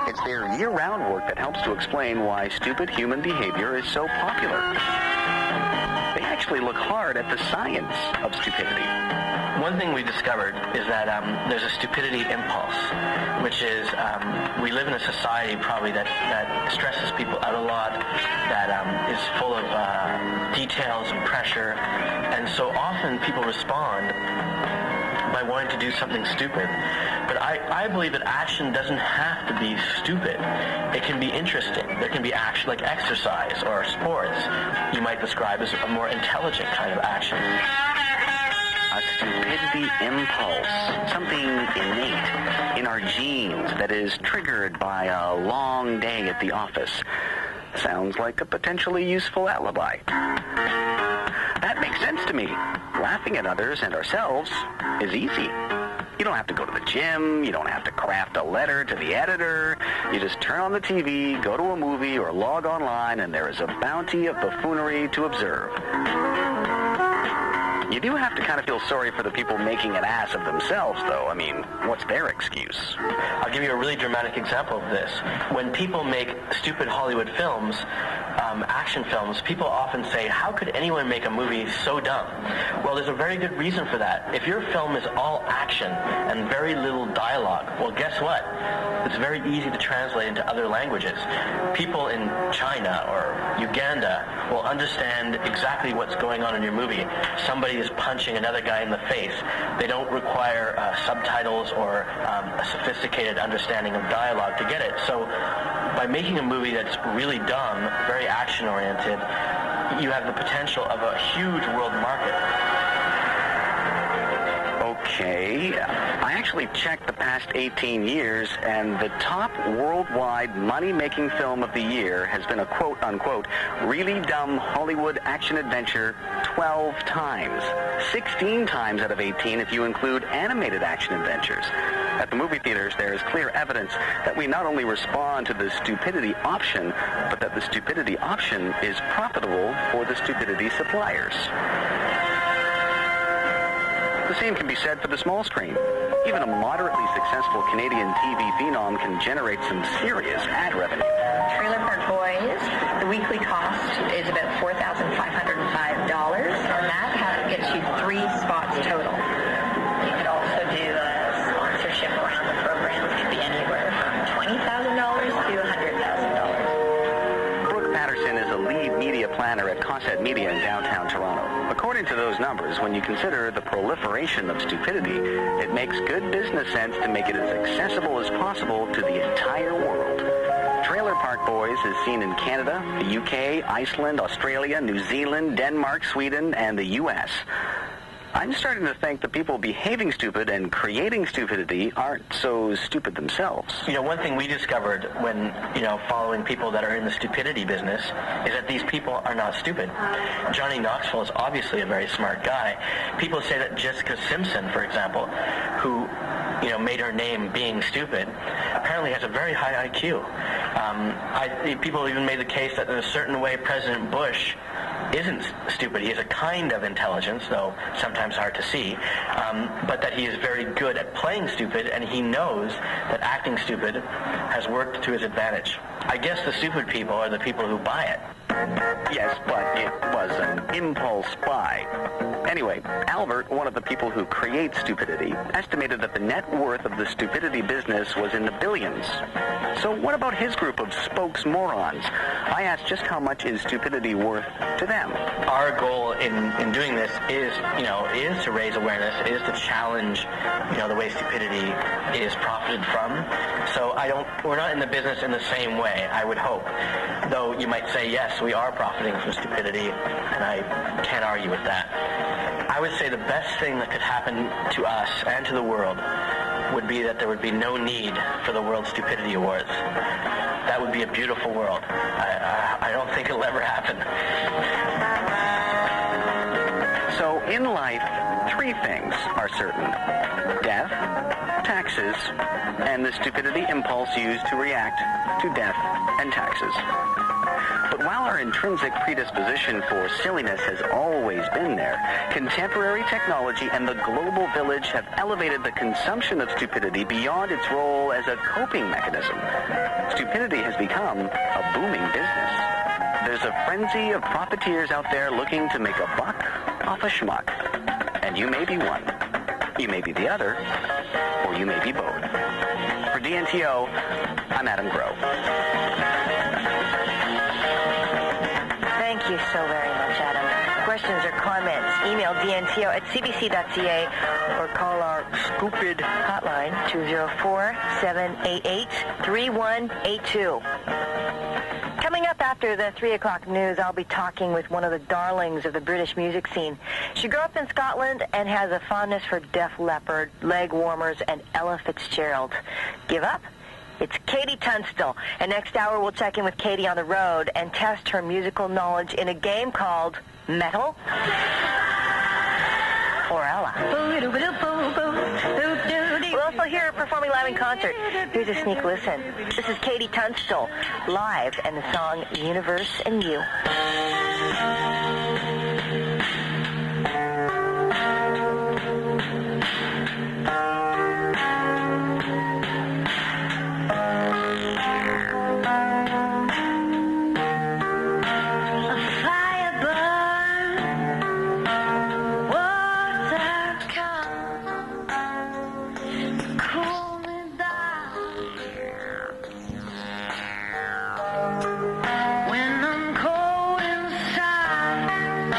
It's their year-round work that helps to explain why stupid human behavior is so popular. They actually look hard at the science of stupidity. One thing we discovered is that there's a stupidity impulse, which is we live in a society probably that stresses people out a lot, that is full of details and pressure, and so often people respond by wanting to do something stupid. But I believe that action doesn't have to be stupid. It can be interesting. There can be action like exercise or sports you might describe as a more intelligent kind of action. A stupidity impulse, something innate in our genes that is triggered by a long day at the office. Sounds like a potentially useful alibi. That makes sense to me. Laughing at others and ourselves is easy. You don't have to go to the gym. You don't have to craft a letter to the editor. You just turn on the TV, go to a movie, or log online, and there is a bounty of buffoonery to observe. You do have to kind of feel sorry for the people making an ass of themselves, though. I mean, what's their excuse? I'll give you a really dramatic example of this. When people make stupid Hollywood films, action films, people often say, how could anyone make a movie so dumb? Well, there's a very good reason for that. If your film is all action and very little dialogue, well, guess what? It's very easy to translate into other languages. People in China or Uganda will understand exactly what's going on in your movie. Somebody is punching another guy in the face. They don't require subtitles or a sophisticated understanding of dialogue to get it. So by making a movie that's really dumb, very action-oriented, you have the potential of a huge world market. Okay, I actually checked the past 18 years, and the top worldwide money-making film of the year has been a quote-unquote really dumb Hollywood action-adventure 12 times. 16 times out of 18 if you include animated action-adventures. At the movie theaters, there is clear evidence that we not only respond to the stupidity option, but that the stupidity option is profitable for the stupidity suppliers. The same can be said for the small screen. Even a moderately successful Canadian TV phenom can generate some serious ad revenue. Trailer Park Boys, the weekly cost is about $4,505, and that gets you 3 spots total. You could also do a sponsorship around the program. It could be anywhere from $20,000 to $100,000. Brooke Patterson is a lead media planner at Cassette Media in downtown Toronto. According to those numbers, when you consider the proliferation of stupidity, it makes good business sense to make it as accessible as possible to the entire world. Trailer Park Boys is seen in Canada, the UK, Iceland, Australia, New Zealand, Denmark, Sweden, and the US. I'm starting to think the people behaving stupid and creating stupidity aren't so stupid themselves. You know, one thing we discovered when, following people that are in the stupidity business is that these people are not stupid. Johnny Knoxville is obviously a very smart guy. People say that Jessica Simpson, for example, who, made her name being stupid, apparently has a very high IQ. People even made the case that in a certain way President Bush isn't stupid. He has a kind of intelligence, though sometimes hard to see, but that he is very good at playing stupid, and he knows that acting stupid has worked to his advantage. I guess the stupid people are the people who buy it. Yes, but it was an impulse buy. Anyway, Albert, one of the people who create stupidity, estimated that the net worth of the stupidity business was in the billions. So what about his group of spokesmorons? I asked just how much is stupidity worth to them. Our goal in doing this is to raise awareness, is to challenge, the way stupidity is profited from. So we're not in the business in the same way, I would hope. Though you might say, yes, we are profiting from stupidity, and I can't argue with that. I would say the best thing that could happen to us and to the world would be that there would be no need for the World Stupidity Awards. That would be a beautiful world. I don't think it'll ever happen. So in life, 3 things are certain: death, taxes, and the stupidity impulse used to react to death and taxes. But But while our intrinsic predisposition for silliness has always been there, contemporary technology and the global village have elevated the consumption of stupidity beyond its role as a coping mechanism. Stupidity has become a booming business. There's a frenzy of profiteers out there looking to make a buck off a schmuck. And you may be one. You may be the other. Or you may be both. For DNTO, I'm Adam Grove. Thank you so very much, Adam. Questions or comments, email dnto@cbc.ca or call our stupid hotline, 204-788-3182. Coming up after the 3 o'clock news, I'll be talking with one of the darlings of the British music scene. She grew up in Scotland and has a fondness for Def Leppard, leg warmers, and Ella Fitzgerald. Give up? It's Katie Tunstall. And next hour, we'll check in with Katie on the road and test her musical knowledge in a game called Metal or Ella. We'll also hear her performing live in concert. Here's a sneak listen. This is Katie Tunstall, live, and the song Universe and You. When I'm cold inside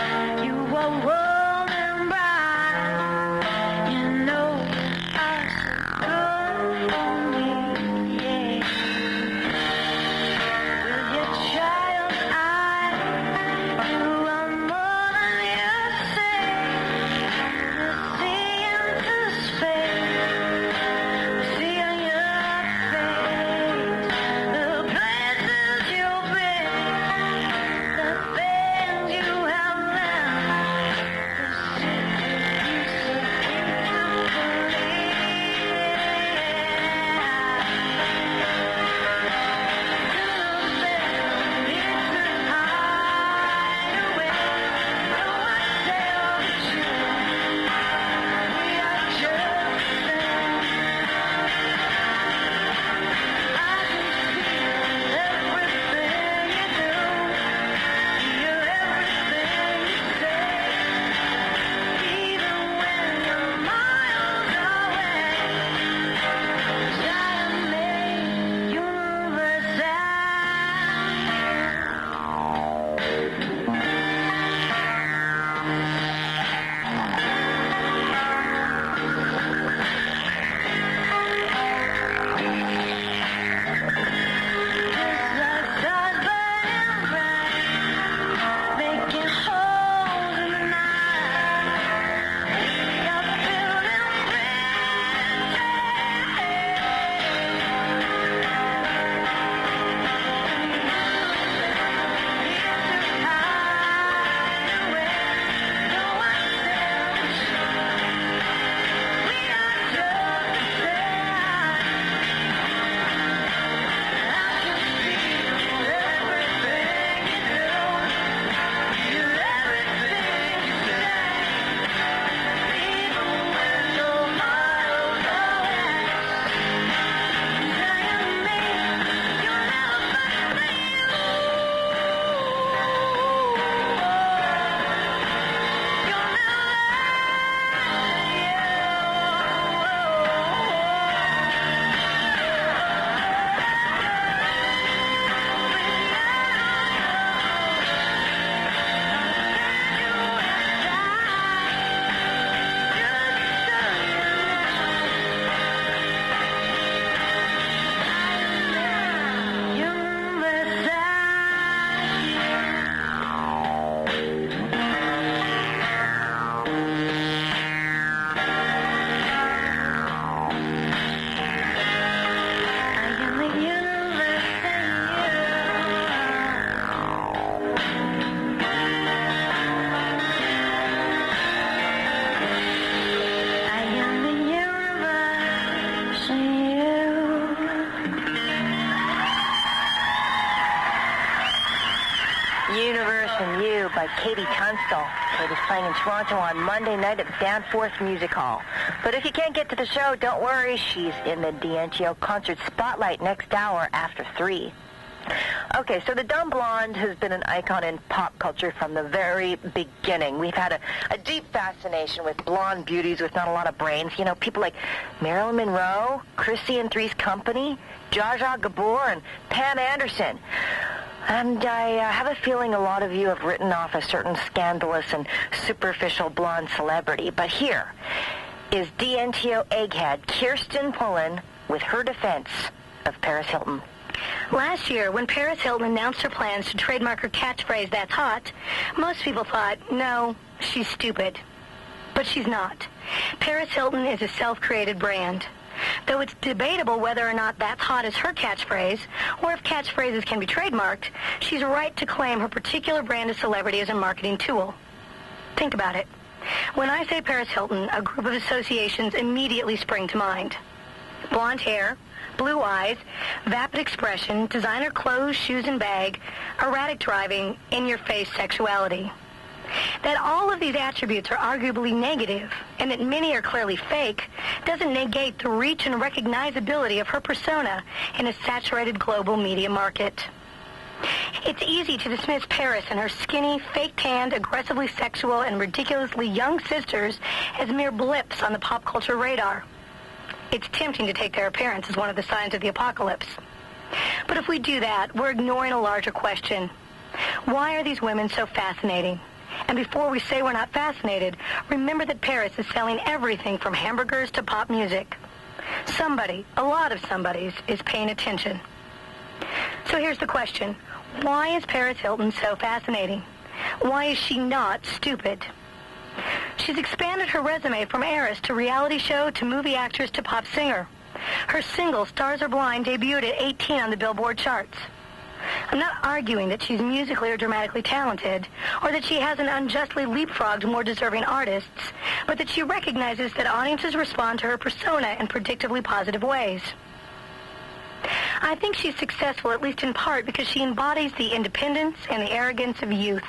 Promising You by Katie Tunstall. Katie's playing in Toronto on Monday night at the Danforth Music Hall. But if you can't get to the show, don't worry. She's in the DNTO Concert Spotlight next hour after 3. Okay, so the dumb blonde has been an icon in pop culture from the very beginning. We've had a deep fascination with blonde beauties with not a lot of brains. You know, people like Marilyn Monroe, Chrissy and Three's Company, Zsa Zsa Gabor, and Pam Anderson. And I have a feeling a lot of you have written off a certain scandalous and superficial blonde celebrity. But here is DNTO egghead Kirsten Pullen with her defense of Paris Hilton. Last year, when Paris Hilton announced her plans to trademark her catchphrase, "That's hot," most people thought, no, she's stupid. But she's not. Paris Hilton is a self-created brand. Though it's debatable whether or not "That's hot" is her catchphrase, or if catchphrases can be trademarked, she's right to claim her particular brand of celebrity as a marketing tool. Think about it. When I say Paris Hilton, a group of associations immediately spring to mind. Blonde hair, blue eyes, vapid expression, designer clothes, shoes and bag, erratic driving, in-your-face sexuality. That all of these attributes are arguably negative, and that many are clearly fake, doesn't negate the reach and recognizability of her persona in a saturated global media market. It's easy to dismiss Paris and her skinny, fake-tanned, aggressively sexual, and ridiculously young sisters as mere blips on the pop culture radar. It's tempting to take their appearance as one of the signs of the apocalypse. But if we do that, we're ignoring a larger question. Why are these women so fascinating? And before we say we're not fascinated, remember that Paris is selling everything from hamburgers to pop music. Somebody, a lot of somebodies, is paying attention. So here's the question. Why is Paris Hilton so fascinating? Why is she not stupid? She's expanded her resume from heiress to reality show to movie actress to pop singer. Her single, Stars Are Blind, debuted at 18 on the Billboard charts. I'm not arguing that she's musically or dramatically talented, or that she hasn't unjustly leapfrogged more deserving artists, but that she recognizes that audiences respond to her persona in predictably positive ways. I think she's successful, at least in part, because she embodies the independence and the arrogance of youth.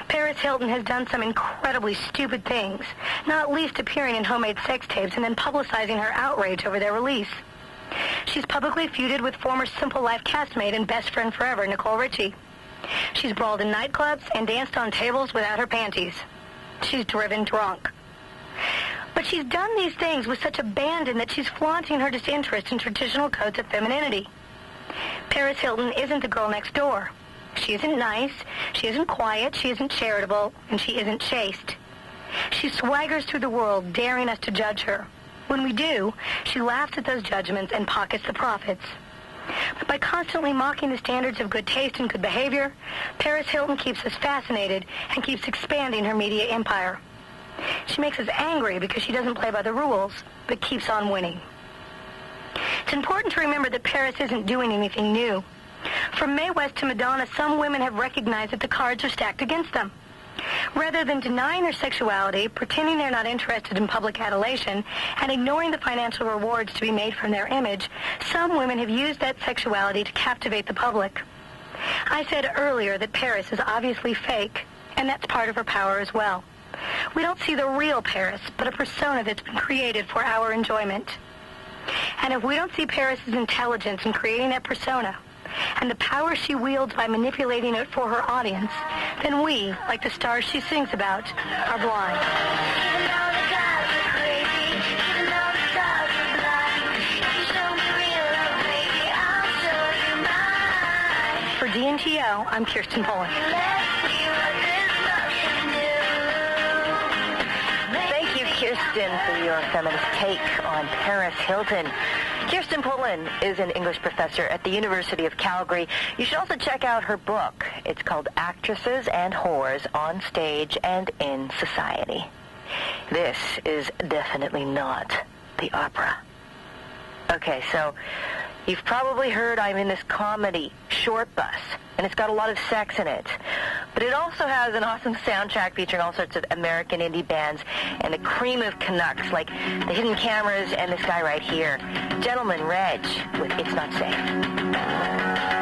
Paris Hilton has done some incredibly stupid things, not least appearing in homemade sex tapes and then publicizing her outrage over their release. She's publicly feuded with former Simple Life castmate and best friend forever, Nicole Richie. She's brawled in nightclubs and danced on tables without her panties. She's driven drunk. But she's done these things with such abandon that she's flaunting her disinterest in traditional codes of femininity. Paris Hilton isn't the girl next door. She isn't nice, she isn't quiet, she isn't charitable, and she isn't chaste. She swaggers through the world, daring us to judge her. When we do, she laughs at those judgments and pockets the profits. But by constantly mocking the standards of good taste and good behavior, Paris Hilton keeps us fascinated and keeps expanding her media empire. She makes us angry because she doesn't play by the rules, but keeps on winning. It's important to remember that Paris isn't doing anything new. From Mae West to Madonna, some women have recognized that the cards are stacked against them. Rather than denying their sexuality, pretending they're not interested in public adulation, and ignoring the financial rewards to be made from their image, some women have used that sexuality to captivate the public. I said earlier that Paris is obviously fake, and that's part of her power as well. We don't see the real Paris, but a persona that's been created for our enjoyment. And if we don't see Paris's intelligence in creating that persona, and the power she wields by manipulating it for her audience, then we, like the stars she sings about, are blind. For DNTO, I'm Kirsten Pullen. Thank you, Kirsten, for your feminist take on Paris Hilton. Kirsten Pullen is an English professor at the University of Calgary. You should also check out her book. It's called Actresses and Whores on Stage and in Society. This is definitely not the opera. Okay, so you've probably heard I'm in this comedy, Short Bus, and it's got a lot of sex in it. But it also has an awesome soundtrack featuring all sorts of American indie bands and a cream of Canucks like the Hidden Cameras and this guy right here, Gentleman Reg with It's Not Safe.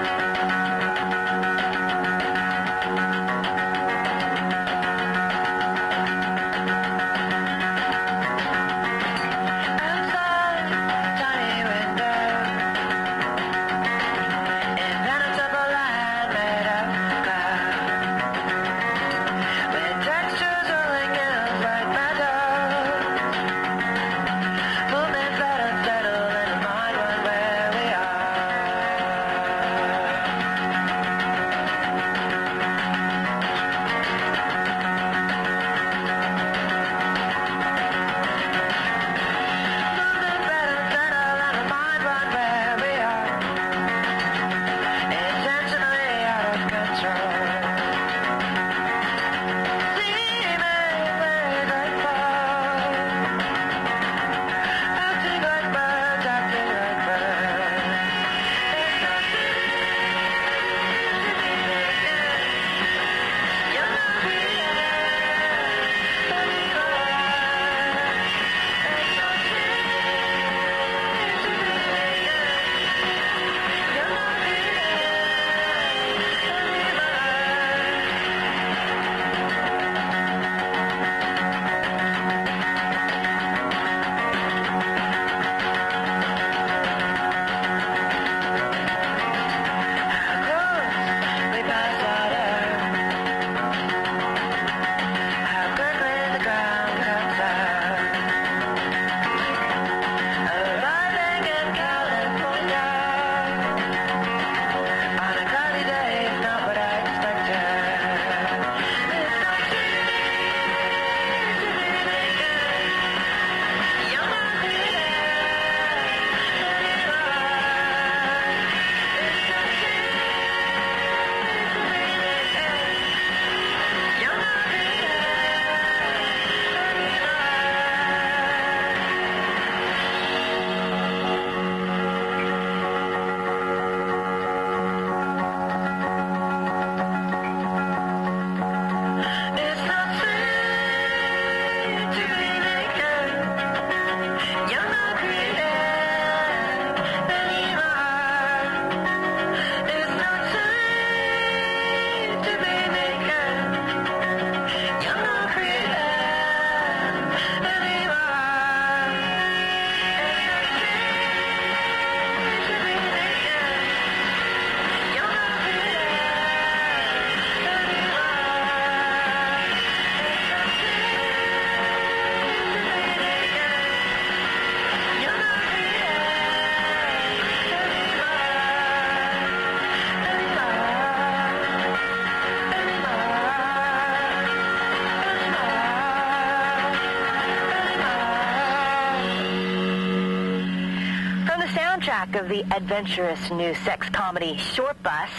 of the adventurous new sex comedy Short Bus,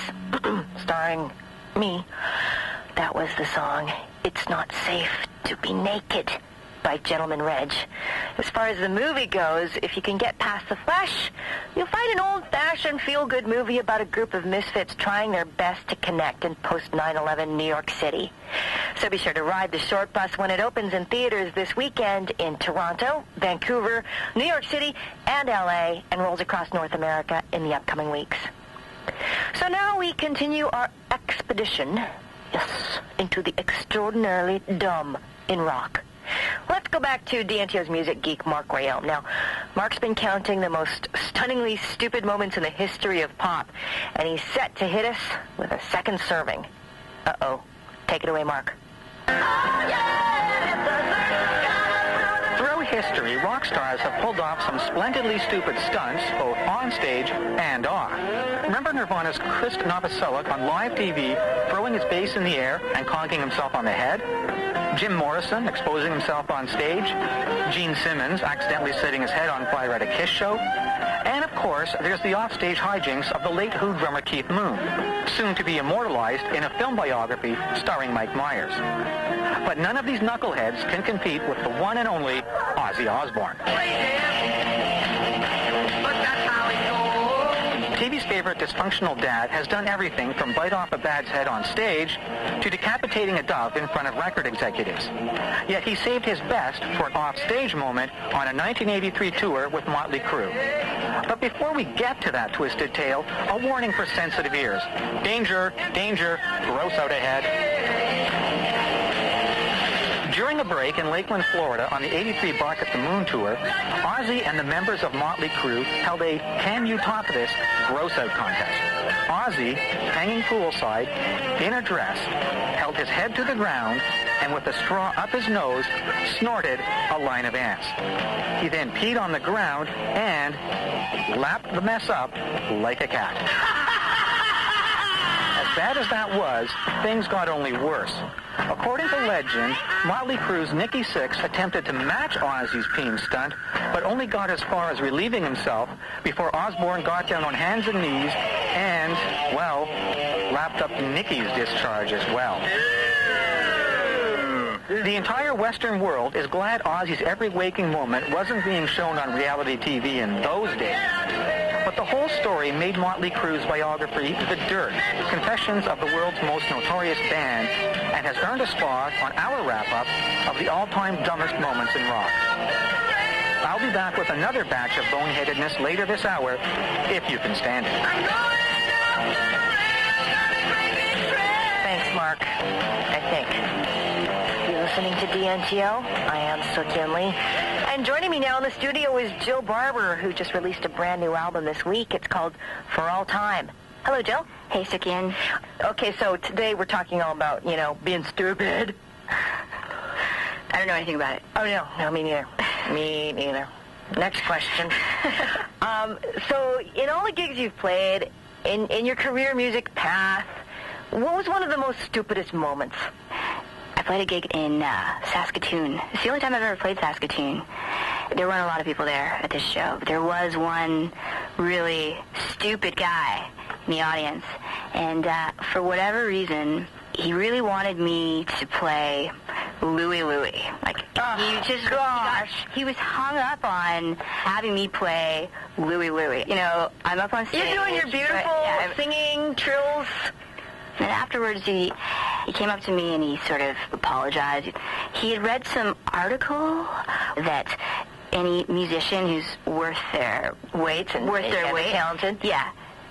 starring me. That was the song, It's Not Safe to Be Naked, by Gentleman Reg. As far as the movie goes, if you can get past the flesh, you'll find an old-fashioned feel-good movie about a group of misfits trying their best to connect in post-9/11 New York City. So be sure to ride the Short Bus when it opens in theaters this weekend in Toronto, Vancouver, New York City, and LA, and rolls across North America in the upcoming weeks. So now we continue our expedition, into the extraordinarily dumb in rock. Let's go back to DNTO's music geek, Mark Rayom. Now, Mark's been counting the most stunningly stupid moments in the history of pop, and he's set to hit us with a second serving. Uh-oh. Take it away, Mark. Throughout history, rock stars have pulled off some splendidly stupid stunts, both on stage and off. Remember Nirvana's Chris Novoselic on live TV throwing his bass in the air and conking himself on the head? Jim Morrison exposing himself on stage, Gene Simmons accidentally setting his head on fire at a Kiss show, and of course, there's the offstage hijinks of the late Who drummer Keith Moon, soon to be immortalized in a film biography starring Mike Myers. But none of these knuckleheads can compete with the one and only Ozzy Osbourne. TV's favorite dysfunctional dad has done everything from bite off a bad's head on stage to decapitating a dove in front of record executives. Yet he saved his best for an off-stage moment on a 1983 tour with Motley Crue. But before we get to that twisted tale, a warning for sensitive ears. Danger, danger, gross out ahead. During a break in Lakeland, Florida on the 83 Bark at the Moon tour, Ozzy and the members of Motley Crue held a Can You Top This gross out contest. Ozzy, hanging poolside, in a dress, held his head to the ground and with a straw up his nose, snorted a line of ants. He then peed on the ground and lapped the mess up like a cat. As bad as that was, things got only worse. According to legend, Motley Crue's Nicky Sixx attempted to match Ozzy's peen stunt, but only got as far as relieving himself before Osbourne got down on hands and knees and, well, lapped up Nicky's discharge as well. The entire Western world is glad Ozzy's every waking moment wasn't being shown on reality TV in those days. But the whole story made Motley Crue's biography The Dirt, Confessions of the World's Most Notorious Band, and has earned a spot on our wrap-up of the all-time dumbest moments in rock. I'll be back with another batch of boneheadedness later this hour, if you can stand it. Thanks, Mark. I think. You're listening to DNTO. I am Sook-Yin Lee. And joining me now in the studio is Jill Barber, who just released a brand new album this week. It's called For All Time. Hello, Jill. Hey, Sook-Yin. Okay, so today we're talking all about, being stupid. I don't know anything about it. Oh, no, me neither. Me neither. Next question. So in all the gigs you've played, in your career music path, what was one of the most stupidest moments? I played a gig in Saskatoon. It's the only time I've ever played Saskatoon. There weren't a lot of people there at this show, but there was one really stupid guy in the audience. And for whatever reason, he really wanted me to play Louie Louie. He was hung up on having me play Louie Louie. I'm up on stage. You're doing your beautiful singing trills. And afterwards, he came up to me and he sort of apologized. He had read some article that any musician who's worth their weight, talented,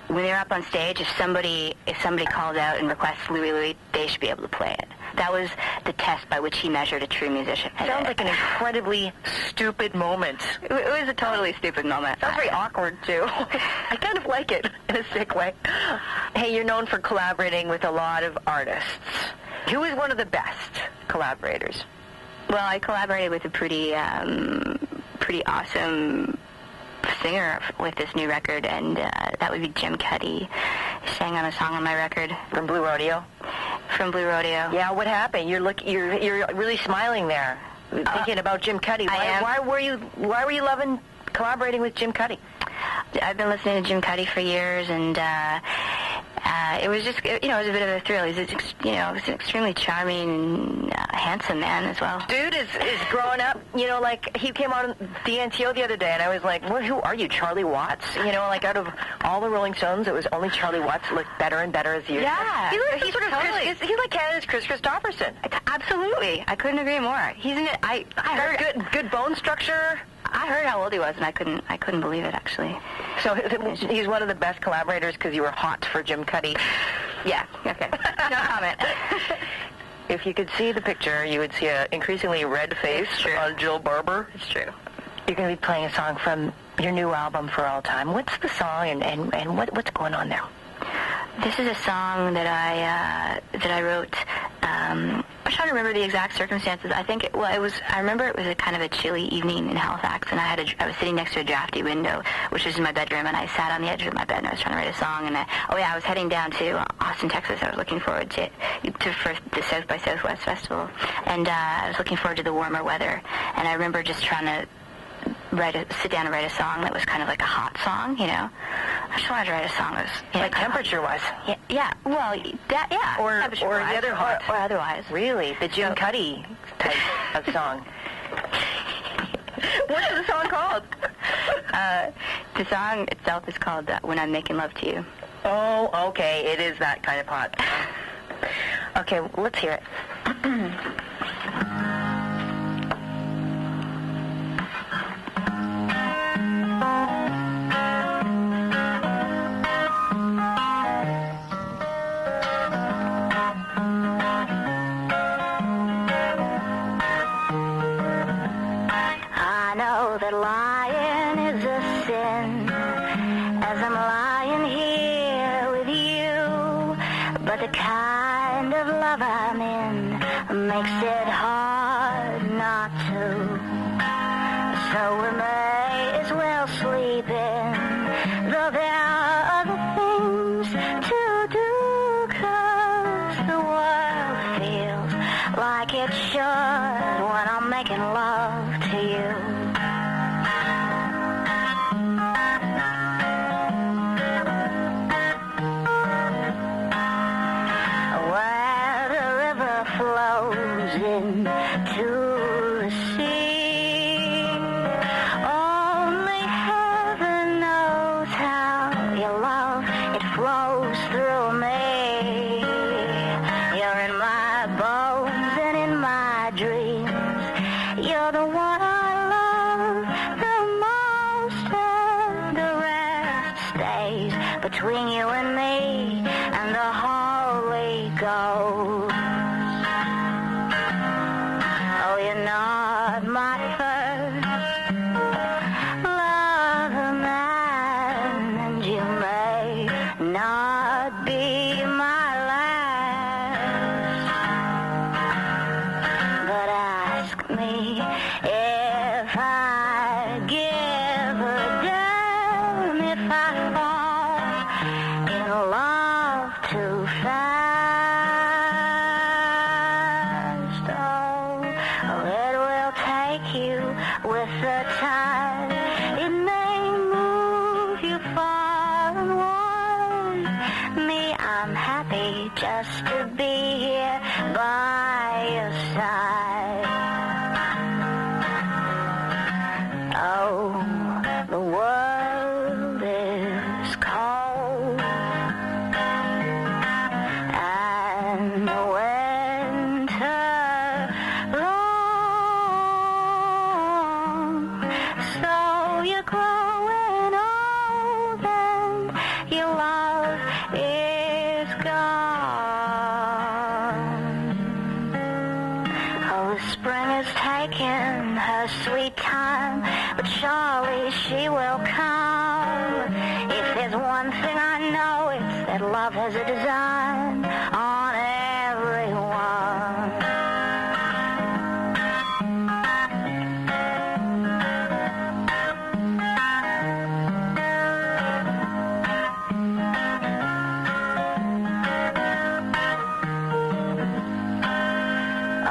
when they're up on stage, if somebody calls out and requests Louie Louie, they should be able to play it. That was the test by which he measured a true musician. Sounds like an incredibly stupid moment. It was a totally stupid moment. Sounds very awkward, too. I kind of like it in a sick way. Hey, you're known for collaborating with a lot of artists. Who is one of the best collaborators? Well, I collaborated with a pretty awesome singer with this new record, and that would be Jim Cuddy. He sang on a song on my record. From Blue Rodeo? From Blue Rodeo. Yeah, what happened? You're really smiling there, thinking about Jim Cuddy. Why were you loving collaborating with Jim Cuddy? I've been listening to Jim Cuddy for years, and it was just, it was a bit of a thrill. He's, he's an extremely charming, handsome man as well. Dude is growing up, like, he came on DNTO the other day, and I was like, well, who are you, Charlie Watts? Like, out of all the Rolling Stones, it was only Charlie Watts looked better and better as the years. Yeah. He's sort of he's like Canada's Chris Christopherson. Absolutely. I couldn't agree more. He's in it. I heard good bone structure. I heard how old he was, and I couldn't believe it, actually. So he's one of the best collaborators because you were hot for Jim Cuddy. Yeah, okay. No comment. If you could see the picture, you would see an increasingly red face on Jill Barber. It's true. You're going to be playing a song from your new album, For All Time. What's the song, and what's going on there? This is a song that I wrote. I'm trying to remember the exact circumstances. I remember it was a kind of a chilly evening in Halifax, and I was sitting next to a drafty window, which was in my bedroom, and I sat on the edge of my bed, and I was trying to write a song, and I was heading down to Austin, Texas. I was looking forward to the South by Southwest Festival, and I was looking forward to the warmer weather, and I remember just trying to sit down and write a song that was kind of like a hot song, I just wanted to write a song that was... like temperature-wise? Yeah. Well, that, yeah. Or the other hot. Or otherwise. Really? The Jim Cuddy type of song. What is the song called? The song itself is called When I'm Making Love to You. Oh, okay. It is that kind of hot. Okay, let's hear it. That lying is a sin, as I'm lying here with you, but the kind of love I'm in makes it hard not to, so we may as well sleep in, though there are other things to do, 'cause the world feels like it should when I'm making love to you. To the sea, only heaven knows how your love, it flows through me. You're in my bones and in my dreams. You're the one I love the most, and the rest stays between you and me and the Holy Ghost. Oh, you're not my first love man, and you may not be my last, but ask me if I give a damn if I fall in love too fast. With the tide, it may move you far and wide. Me, I'm happy just to be here by your side. Oh, the world is cold, and the winter so you're growing old and your love is gone. Oh, the spring is taking her sweet time, but surely she will come. If there's one thing I know, it's that love has a design on everyone.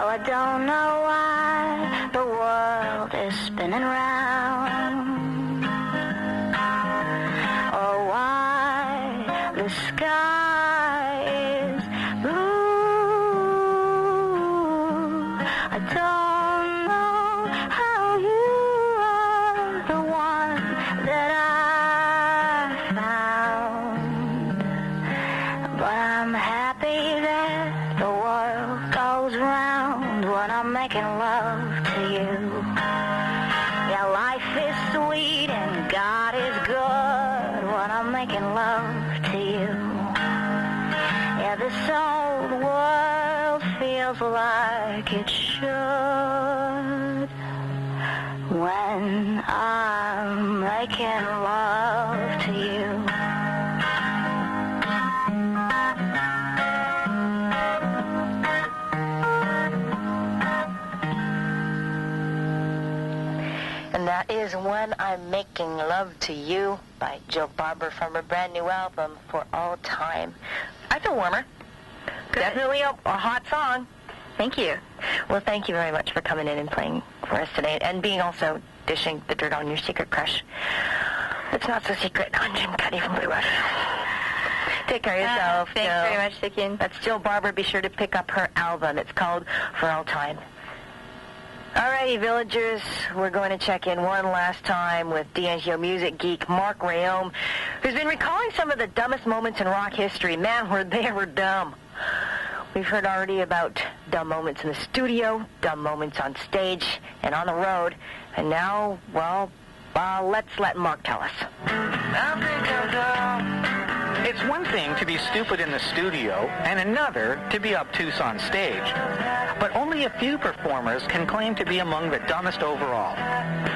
I don't know why the world is spinning round. The sky is blue. I don't know how you are the one that I found, but I'm happy that the world goes round when I'm making love to you. Yeah, life is sweet and God is good when I'm making love to you. Yeah, this old world feels like it should when I'm making love to you. And that is When I'm Making Love to You by Jill Barber from her brand new album, For All Time. I feel warmer. Good. Definitely a hot song. Thank you. Well, thank you very much for coming in and playing for us today, and being also dishing the dirt on your secret crush. It's not so secret on Jim Cuddy from Blue Rush. Take care of yourself. Thanks Jill. very much, Dickin. That's Jill Barber. Be sure to pick up her album. It's called For All Time. Alrighty, villagers, we're going to check in one last time with DNTO music geek Mark Rayome, who's been recalling some of the dumbest moments in rock history. Man, were they ever dumb. We've heard already about dumb moments in the studio, dumb moments on stage and on the road, and now, well, let's let Mark tell us. It's one thing to be stupid in the studio and another to be obtuse on stage. But only a few performers can claim to be among the dumbest overall.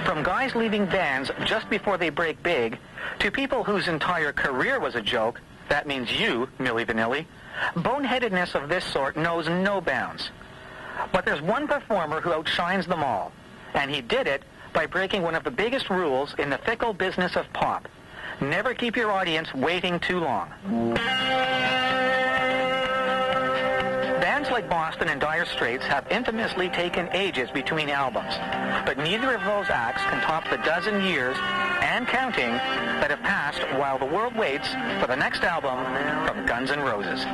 From guys leaving bands just before they break big, to people whose entire career was a joke, that means you, Milli Vanilli, boneheadedness of this sort knows no bounds. But there's one performer who outshines them all, and he did it by breaking one of the biggest rules in the fickle business of pop. Never keep your audience waiting too long. Bands like Boston and Dire Straits have infamously taken ages between albums, but neither of those acts can top the dozen years and counting that have passed while the world waits for the next album from Guns N' Roses.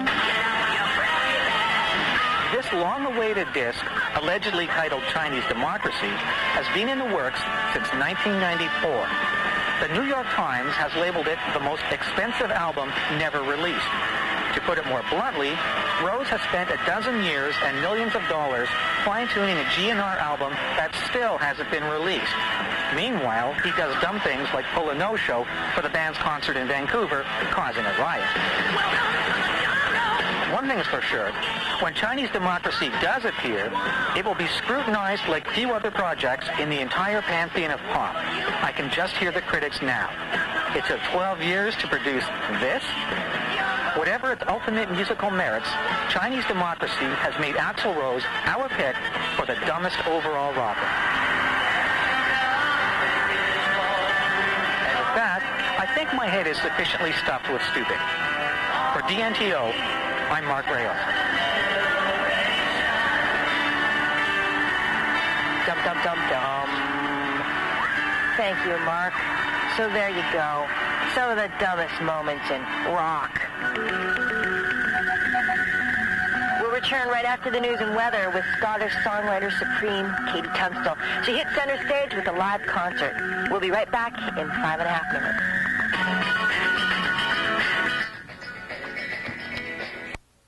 This long-awaited disc, allegedly titled Chinese Democracy, has been in the works since 1994. The New York Times has labeled it the most expensive album never released. To put it more bluntly, Rose has spent a dozen years and millions of dollars fine-tuning a GNR album that still hasn't been released. Meanwhile, he does dumb things like pull a no-show for the band's concert in Vancouver, causing a riot. One thing's for sure, when Chinese Democracy does appear, it will be scrutinized like few other projects in the entire pantheon of pop. I can just hear the critics now. It took 12 years to produce this? Whatever its ultimate musical merits, Chinese Democracy has made Axl Rose our pick for the dumbest overall rocker. And with that, I think my head is sufficiently stuffed with stupid. For DNTO, I'm Mark Rayome. Dum, dum, dum, dum. Thank you, Mark. So there you go. Some of the dumbest moments in rock. We'll return right after the news and weather with Scottish songwriter supreme Katie Tunstall. She hits center stage with a live concert. We'll be right back in 5.5 minutes.